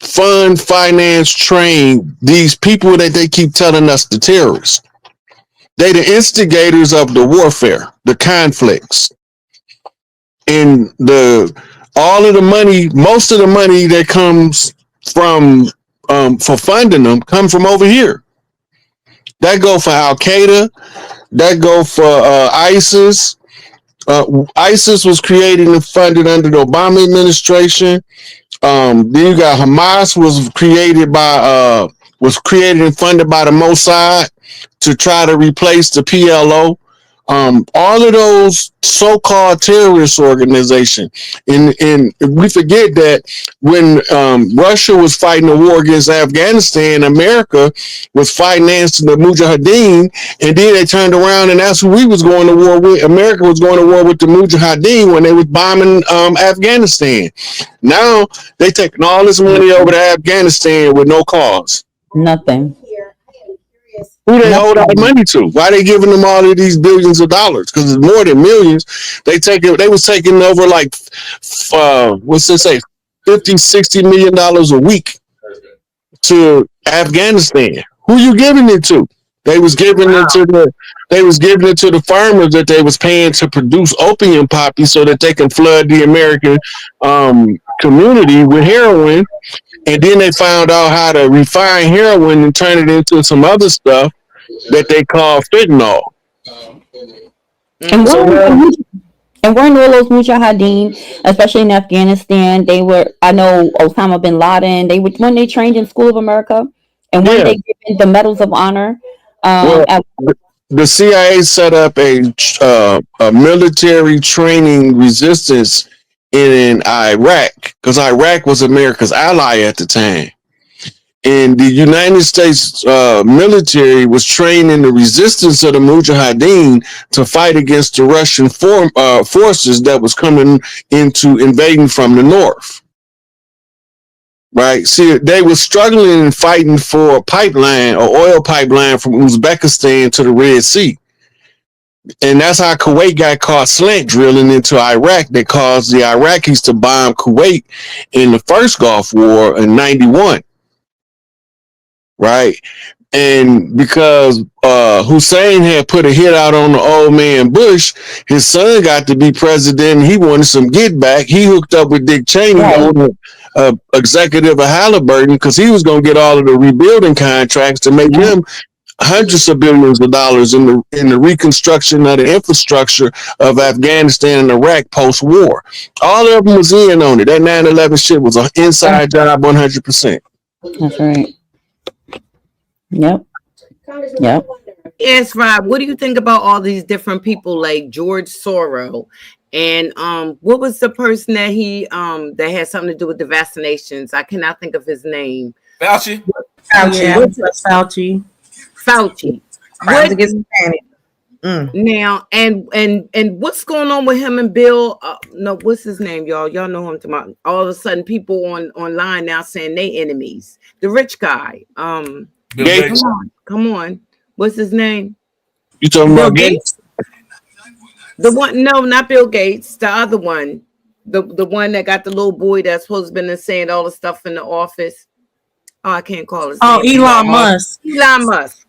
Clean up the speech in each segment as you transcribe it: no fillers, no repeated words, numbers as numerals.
fund, finance, train these people that they keep telling us the terrorists. They the instigators of the warfare, the conflicts, and the all of the money, most of the money that comes from for funding them come from over here. That go for Al Qaeda. That go for ISIS. ISIS was created and funded under the Obama administration. Then you got Hamas was created and funded by the Mossad to try to replace the PLO. All of those so-called terrorist organizations, and we forget that when Russia was fighting the war against Afghanistan, America was financing the Mujahideen, and then they turned around and that's who we was going to war with. America was going to war with the Mujahideen when they was bombing Afghanistan. Now they taking all this money over to Afghanistan with no cause. Nothing. Who they hold out money to? Why they giving them all of these billions of dollars? Because it's more than millions. They was taking over like what's this say, $50-60 million a week to Afghanistan. Who you giving it to? They was giving it to the farmers that they was paying to produce opium poppy so that they can flood the American community with heroin. And then they found out how to refine heroin and turn it into some other stuff that they call fentanyl. And weren't all those Mujahideen, especially in Afghanistan, they were, I know Osama bin Laden, when they trained in School of America, and when they given the Medals of Honor. The CIA set up a military training resistance in Iraq, because Iraq was America's ally at the time. And the United States military was training the resistance of the Mujahideen to fight against the Russian forces that was coming into invading from the north. Right? See, they were struggling and fighting for a pipeline, or oil pipeline from Uzbekistan to the Red Sea. And that's how Kuwait got caught slant drilling into Iraq. That caused the Iraqis to bomb Kuwait in the first Gulf War in 91. Right? And because Hussein had put a hit out on the old man Bush, his son got to be president. He wanted some get back. He hooked up with Dick Cheney, executive of Halliburton, because he was going to get all of the rebuilding contracts to make him hundreds of billions of dollars in the reconstruction of the infrastructure of Afghanistan and Iraq post-war. All of them was in on it. That 9/11 shit was an inside job 100%. That's right. Yep. Yes, Rob, what do you think about all these different people like George Soros? And what was the person that he that had something to do with the vaccinations? I cannot think of his name. Fauci. Fauci. Crimes against humanity. Now and what's going on with him and Bill? No, what's his name, y'all? Y'all know him tomorrow. All of a sudden, people online now saying they enemies. The rich guy. Gates. Come on. What's his name? You talking about Gates? The one? No, not Bill Gates. The other one. The one that got the little boy that's supposed to be saying all the stuff in the office. Oh, I can't call his name. Elon Musk. Elon Musk.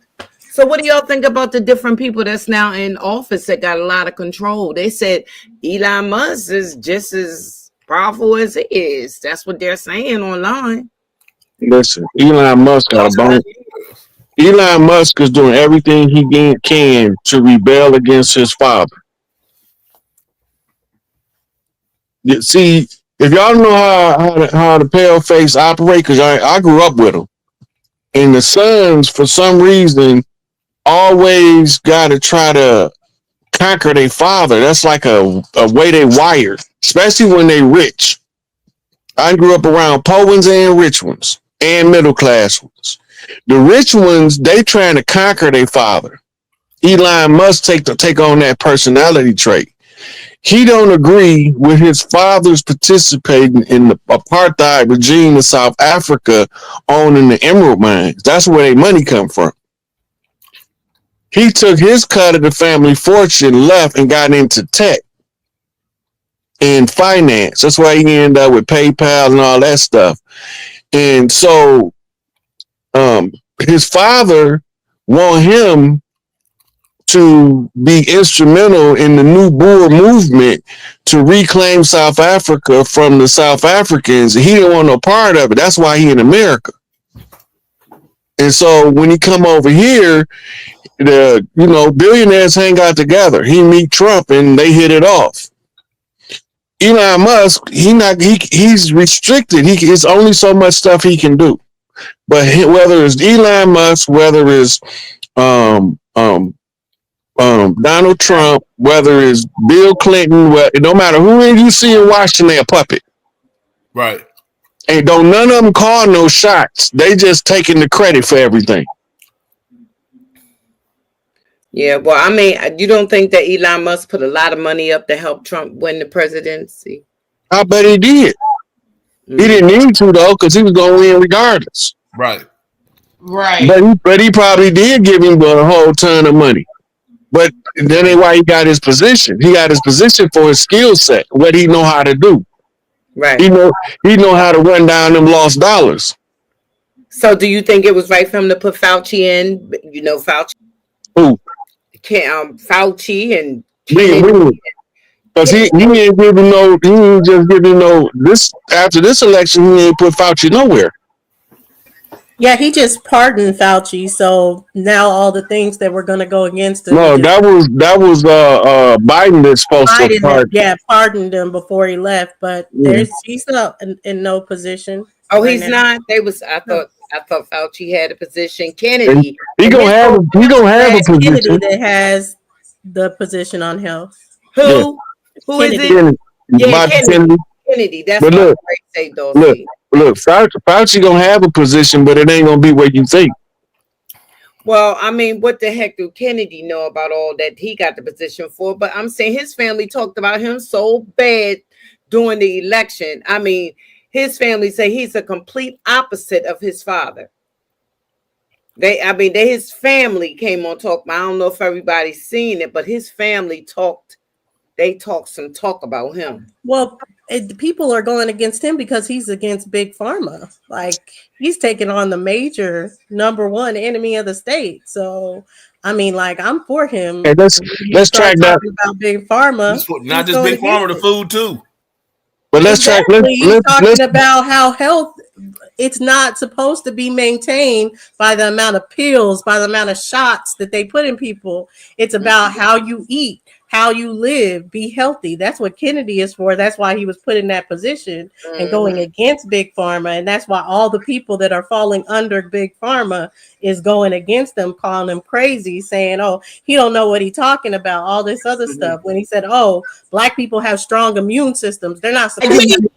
So what do y'all think about the different people that's now in office that got a lot of control? They said Elon Musk is just as powerful as he is. That's what they're saying online. Listen, Elon Musk got a bone. Elon Musk is doing everything he can to rebel against his father. See, if y'all know how the pale face operate, because I grew up with them, and the sons, for some reason, always got to try to conquer their father. That's like a way they wired, especially when they rich. I grew up around poor ones and rich ones and middle class ones. The rich ones, they trying to conquer their father. Elon Musk take on that personality trait. He don't agree with his father's participating in the apartheid regime in South Africa, owning the emerald mines. That's where their money come from. He took his cut of the family fortune, left, and got into tech and finance. That's why he ended up with PayPal and all that stuff. And so his father want him to be instrumental in the new Boer movement to reclaim South Africa from the South Africans. He didn't want no part of it. That's why he in America. And so when he come over here, the billionaires hang out together. He meet Trump and they hit it off. Elon Musk, he's restricted. It's only so much stuff he can do. But whether it's Elon Musk, whether it's Donald Trump, whether it's Bill Clinton, no matter who you see in Washington, they're a puppet. Right. And don't none of them call no shots. They just taking the credit for everything. Yeah, well, I mean, you don't think that Elon Musk put a lot of money up to help Trump win the presidency? I bet he did. He didn't need to though, because he was going to win regardless. Right. But he probably did give him a whole ton of money. But that ain't why he got his position. He got his position for his skill set, what he know how to do. Right. He know how to run down them lost dollars. So do you think it was right for him to put Fauci in? Fauci. Who? Fauci and Kennedy. Because he ain't giving no. He ain't just giving no. This after this election, he ain't put Fauci nowhere. Yeah, he just pardoned Fauci, so now all the things that were going to go against him. No, that was Biden that's supposed to pardon. Yeah, pardoned him before he left, but he's not in no position. Oh, he's not. I thought Fauci had a position. Kennedy. He gonna have a position. Kennedy that has the position on health. Who? Yeah. Who Kennedy. is it? Yeah, Kennedy. Kennedy. That's but what look, Fauci gonna have a position, but it ain't gonna be what you think. Well, I mean, what the heck do Kennedy know about all that he got the position for? But I'm saying his family talked about him so bad during the election. I mean, his family say he's a complete opposite of his father. His family came on talk. I don't know if everybody's seen it, but his family talked. They talked some talk about him. Well, people are going against him because he's against Big Pharma. Like, he's taking on the major number one enemy of the state. So, I mean, like, I'm for him. Hey, let's track that about Big Pharma. Not just Big Pharma, the food too. But let's track. He's talking about how health. It's not supposed to be maintained by the amount of pills, by the amount of shots that they put in people. It's about how you eat, how you live, be healthy. That's what Kennedy is for. That's why he was put in that position and going against Big Pharma. And that's why all the people that are falling under Big Pharma is going against them, calling them crazy, saying, oh, he don't know what he's talking about, all this other stuff. When he said, oh, Black people have strong immune systems. They're not supposed to.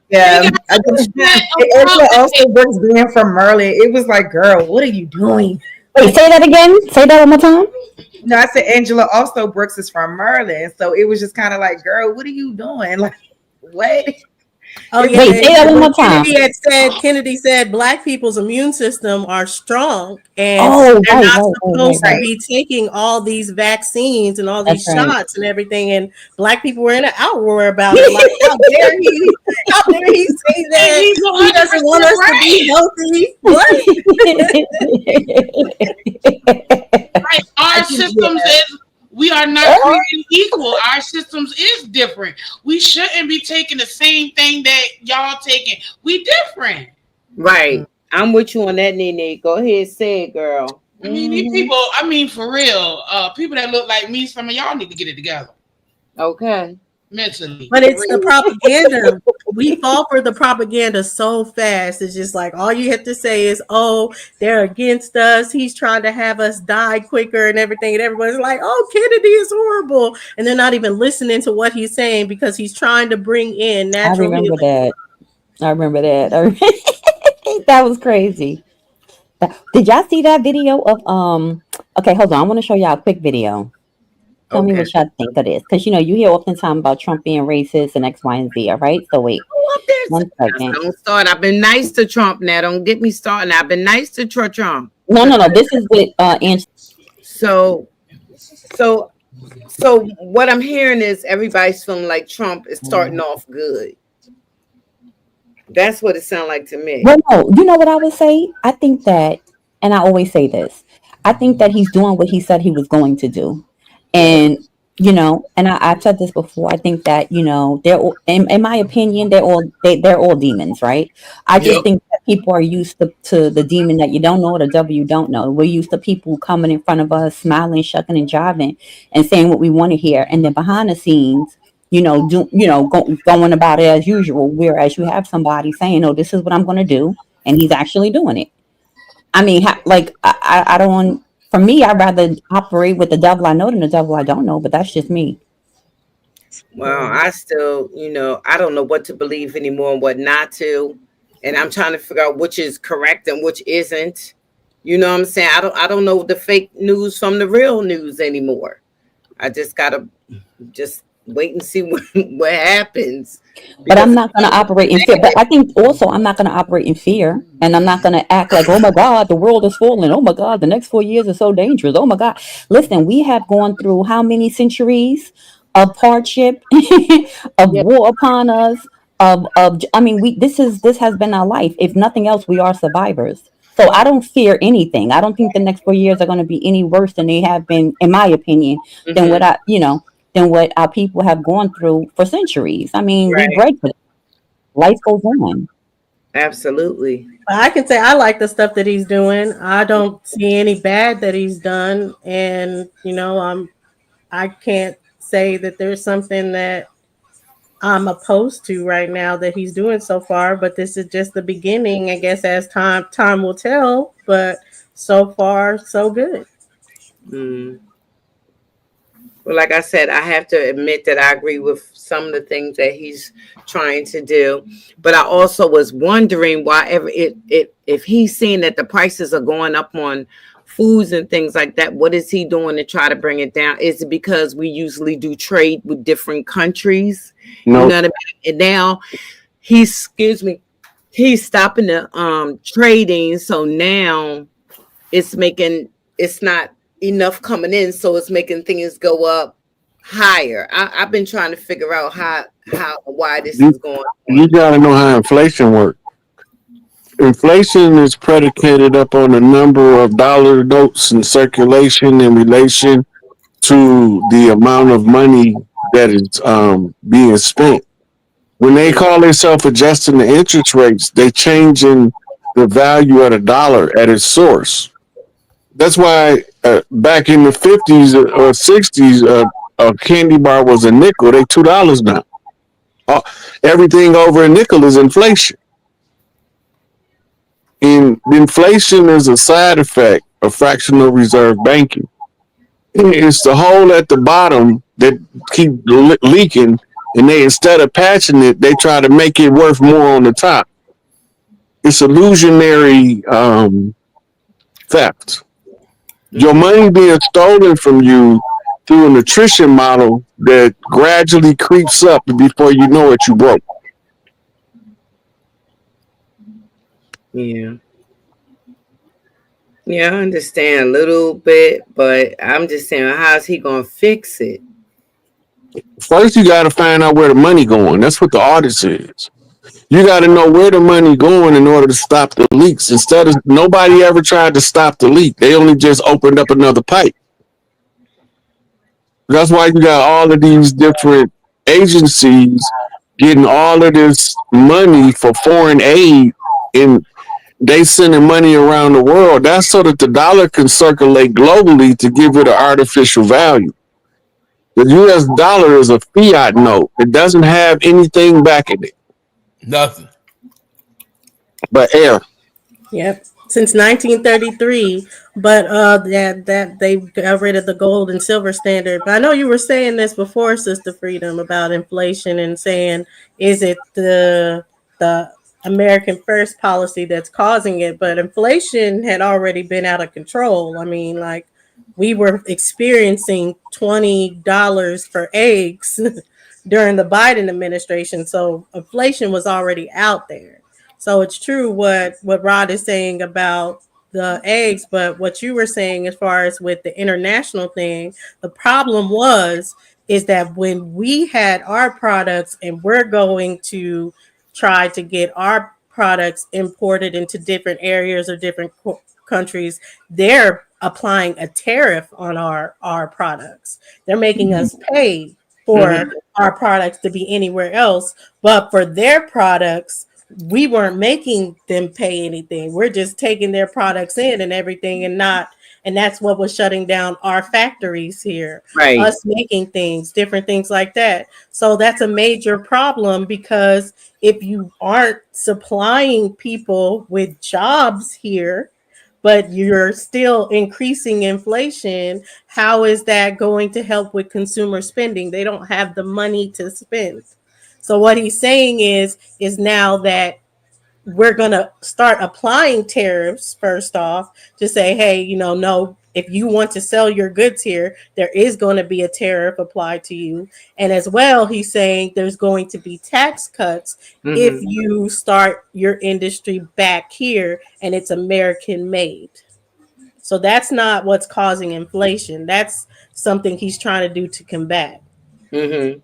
Yeah, Angela also works being from Maryland. It was like, girl, what are you doing? Wait, say that again. Say that one more time. No, I said Angela also Brooks is from Maryland, so it was just kind of like, girl, what are you doing? Like, what? Oh yeah, wait, say that one more time. Kennedy said Black people's immune system are strong, and they're not supposed to be taking all these vaccines and all these shots and everything. And Black people were in an outroar about it. Like, how dare he? How dare he say that? He doesn't want us to be healthy. Right. Our systems is. We are not created equal. Our systems is different. We shouldn't be taking the same thing that y'all taking. We different. Right. I'm with you on that, Nene. Go ahead, say it, girl. I mean, these people, for real, people that look like me, some of y'all need to get it together. Okay. Mentally. But it's the propaganda. We fall for the propaganda so fast. It's just like all you have to say is, oh, they're against us. He's trying to have us die quicker and everything. And everybody's like, oh, Kennedy is horrible. And they're not even listening to what he's saying because he's trying to bring in natural healing. I remember that. That was crazy. Did y'all see that video of okay, hold on. I want to show y'all a quick video. Tell me what y'all think of this. Because, you hear oftentimes about Trump being racist and X, Y, and Z. All right. So wait. One second. Don't start. I've been nice to Trump now. Don't get me started. I've been nice to Trump. No. This is with Angela. So what I'm hearing is everybody's feeling like Trump is starting off good. That's what it sounds like to me. Well, no, you know what I would say? I think that, and I always say this, I think that he's doing what he said he was going to do. Yeah. And, and I've said this before. I think that, they're, in my opinion, they're all demons, right? I just Yep. think that people are used to the demon that you don't know or the devil you don't know. We're used to people coming in front of us, smiling, shucking, and jiving, and saying what we want to hear. And then behind the scenes, going about it as usual. Whereas you have somebody saying, "Oh, this is what I'm going to do," and he's actually doing it. I mean, like I don't. For me, I'd rather operate with the devil I know than the devil I don't know. But that's just me. Well, I still, I don't know what to believe anymore and what not to. And I'm trying to figure out which is correct and which isn't. You know what I'm saying? I don't know the fake news from the real news anymore. I just gotta just wait and see what happens. But I'm Because not going to operate in fear. But I think also I'm not going to operate in fear, and I'm not going to act like, "Oh my God, the world is falling. Oh my God, the next 4 years are so dangerous. Oh my God." Listen, we have gone through how many centuries of hardship, of yeah, war upon us, I mean, this has been our life. If nothing else, we are survivors. So I don't fear anything. I don't think the next 4 years are going to be any worse than they have been, in my opinion, than hmm than what our people have gone through for centuries. I mean, we right, break it. Life goes on. absolutely. I can say I like the stuff that he's doing. I don't see any bad that he's done, and I can't say that there's something that I'm opposed to right now that he's doing so far. But this is just the beginning, I guess, as time will tell. But so far, so good. Mm. Well, like I said, I have to admit that I agree with some of the things that he's trying to do. But I also was wondering why ever if he's seeing that the prices are going up on foods and things like that, what is he doing to try to bring it down? Is it because we usually do trade with different countries? You No, know what I mean? And now excuse me, he's stopping the trading. So now it's making it's not enough coming in, so it's making things go up higher. I've been trying to figure out how why this you is going you on. got to know how inflation works. Inflation is predicated upon the number of dollar notes in circulation in relation to the amount of money that is being spent. When they call themselves adjusting the interest rates, they changing the value of the dollar at its source. That's why back in the 50s or 60s, a candy bar was a nickel. They $2 now. Uh, Everything over a nickel is inflation. And inflation is a side effect of fractional reserve banking. It's the hole at the bottom that keep leaking, and they instead of patching it, they try to make it worth more on the top. It's illusionary theft. Your Mm-hmm. money being stolen from you through an attrition model that gradually creeps up, and before you know it, you broke. Yeah. Yeah, I understand a little bit, but I'm just saying, how's he gonna fix it? First, you got to find out where the money going. That's what the audit says. You got to know where the money going in order to stop the leaks. Instead of nobody ever tried to stop the leak, they only just opened up another pipe. That's why you got all of these different agencies getting all of this money for foreign aid, and they sending money around the world. That's so that the dollar can circulate globally to give it an artificial value. The US dollar is a fiat note. It doesn't have anything back in it Nothing. but air. Yep. Since 1933, but that they got rid of the gold and silver standard. But I know you were saying this before, Sister Freedom, about inflation and saying, is it the American First policy that's causing it? But inflation had already been out of control. I mean, like we were experiencing $20 for eggs during the Biden administration, so inflation was already out there. So it's true what Rod is saying about the eggs, but what you were saying as far as with the international thing, the problem is that when we had our products and we're going to try to get our products imported into different areas or different countries, they're applying a tariff on our products. They're making us pay for our products to be anywhere else, but for their products, we weren't making them pay anything. We're just taking their products in and everything, and that's what was shutting down our factories here. Right. Us making things, different things like that. So that's a major problem, because if you aren't supplying people with jobs here, but you're still increasing inflation, how is that going to help with consumer spending? They don't have the money to spend. So what he's saying is now that we're going to start applying tariffs first off to say, hey, no, if you want to sell your goods here, there is going to be a tariff applied to you. And as well, he's saying there's going to be tax cuts if you start your industry back here and it's American made. So that's not what's causing inflation. That's something he's trying to do to combat. And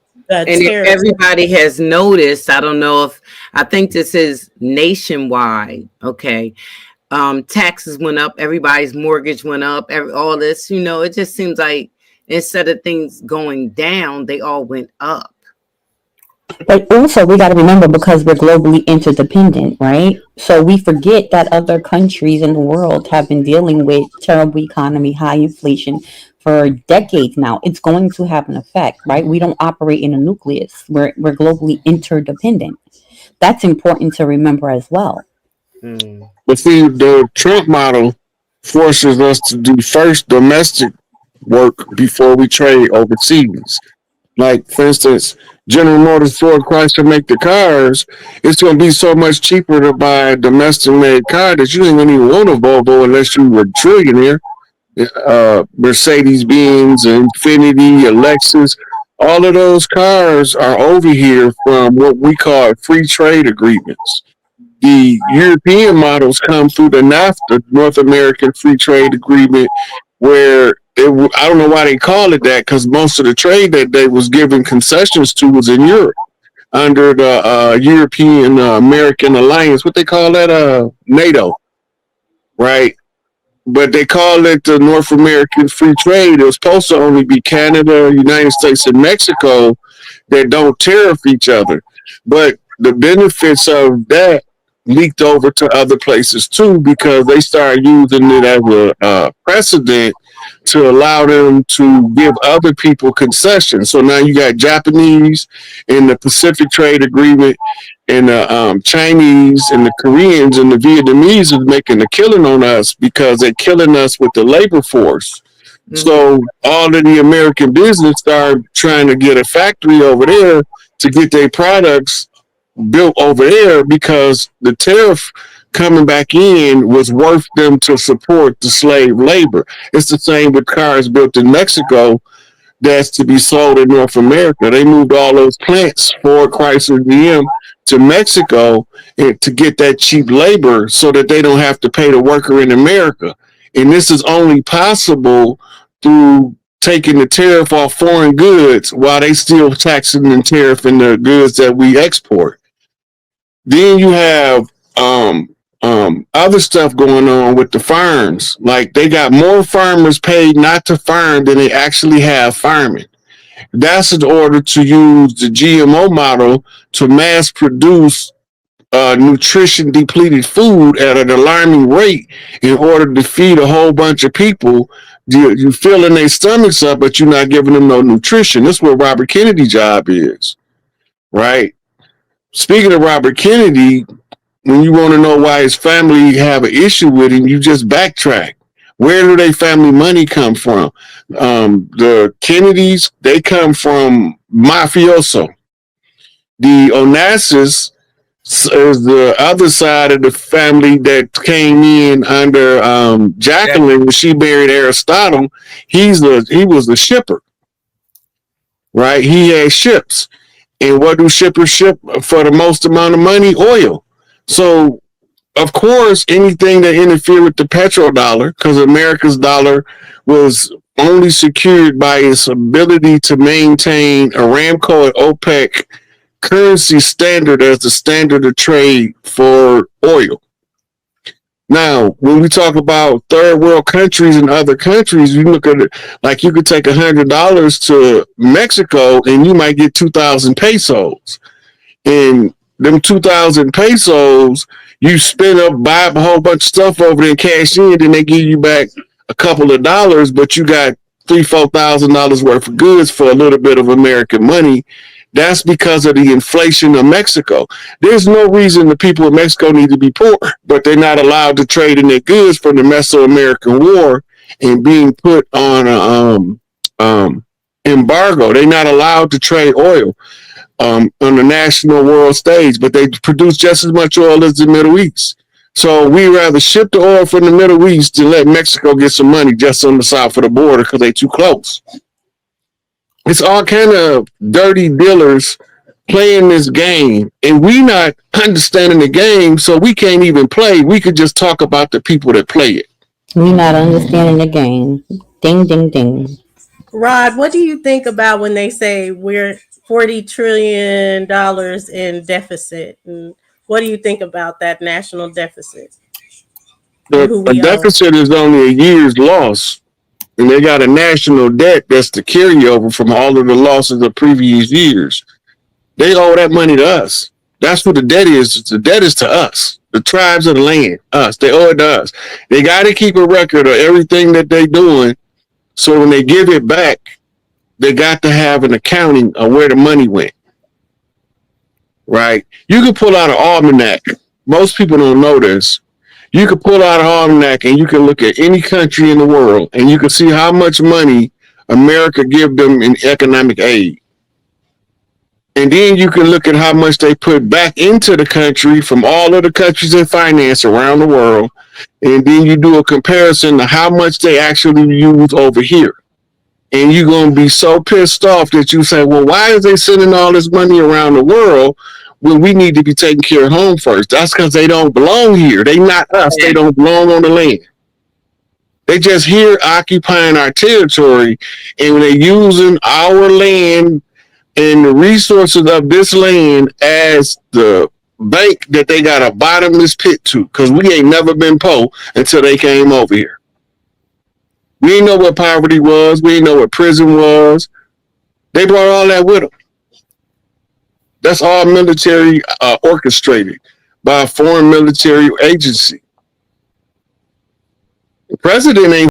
if everybody has noticed, I don't know if, I think this is nationwide. Okay. Taxes went up, everybody's mortgage went up, all this, it just seems like instead of things going down, they all went up. But also, we got to remember, because we're globally interdependent, right? So we forget that other countries in the world have been dealing with terrible economy, high inflation for decades now. It's going to have an effect, right? We don't operate in a nucleus. We're globally interdependent. That's important to remember as well. But see, the Trump model forces us to do first domestic work before we trade overseas. Like, for instance, General Motors, Ford, Chrysler make the cars. It's going to be so much cheaper to buy a domestic-made car that you ain't going to even want a Volvo unless you were a trillionaire. Mercedes-Benz, Infiniti, Lexus, all of those cars are over here from what we call free trade agreements. The European models come through the NAFTA, North American Free Trade Agreement, where I don't know why they call it that, because most of the trade that they was giving concessions to was in Europe under the European American Alliance. What they call that? NATO, right? But they call it the North American Free Trade. It was supposed to only be Canada, United States, and Mexico that don't tariff each other. But the benefits of that leaked over to other places too, because they started using it as a precedent to allow them to give other people concessions. So now you got Japanese in the Pacific Trade Agreement, and the Chinese and the Koreans and the Vietnamese is making a killing on us because they're killing us with the labor force. So all of the American business started trying to get a factory over there to get their products built over there, because the tariff coming back in was worth them to support the slave labor. It's the same with cars built in Mexico that's to be sold in North America. They moved all those plants, Ford, Chrysler, GM, to Mexico to get that cheap labor so that they don't have to pay the worker in America. And this is only possible through taking the tariff off foreign goods while they still taxing and tariffing the goods that we export. Then you have other stuff going on with the farms. Like, they got more farmers paid not to farm than they actually have farming. That's in order to use the GMO model to mass produce nutrition depleted food at an alarming rate in order to feed a whole bunch of people. You're filling their stomachs up, but you're not giving them no nutrition. That's what Robert Kennedy's job is, right? Speaking of Robert Kennedy, when you want to know why his family have an issue with him, you just backtrack. Where do their family money come from? The Kennedys, they come from mafioso. The Onassis is the other side of the family that came in under Jacqueline when she married Aristotle. He was the shipper, right? He had ships. And what do shippers ship for the most amount of money? Oil. So, of course, anything that interfered with the petrodollar, because America's dollar was only secured by its ability to maintain Aramco and OPEC currency standard as the standard of trade for oil. Now, when we talk about third world countries and other countries, you look at it like you could take $100 to Mexico and you might get 2,000 pesos. And them 2,000 pesos, you spend up, buy up a whole bunch of stuff over there and cash in, then they give you back a couple of dollars, but you got $3,000-4,000 worth of goods for a little bit of American money. That's because of the inflation of Mexico. There's no reason the people of Mexico need to be poor, but they're not allowed to trade in their goods from the Mesoamerican War and being put on a embargo. They're not allowed to trade oil on the national world stage, but they produce just as much oil as the Middle East. So we rather ship the oil from the Middle East than let Mexico get some money just on the south of the border because they're too close. It's all kind of dirty dealers playing this game, and we not understanding the game, so we can't even play. We could just talk about the people that play it. We not understanding the game. Ding, ding, ding. Rod, what do you think about when they say we're $40 trillion in deficit? And what do you think about that national deficit? The deficit is only a year's loss. And they got a national debt that's the carryover from all of the losses of previous years. They owe that money to us. That's what the debt is. The debt is to us, the tribes of the land, us. They owe it to us. They got to keep a record of everything that they're doing. So when they give it back, they got to have an accounting of where the money went. Right? You can pull out an almanac. Most people don't know this. You can pull out an almanac and you can look at any country in the world and you can see how much money America give them in economic aid. And then you can look at how much they put back into the country from all of the countries in finance around the world. And then you do a comparison to how much they actually use over here. And you're going to be so pissed off that you say, well, why is they sending all this money around the world when we need to be taking care of home first? That's because they don't belong here. They not us. They don't belong on the land. They just here occupying our territory, and they're using our land and the resources of this land as the bank that they got a bottomless pit to, because we ain't never been poor until they came over here. We didn't know what poverty was. We didn't know what prison was. They brought all that with them. That's all military orchestrated by a foreign military agency. The president ain't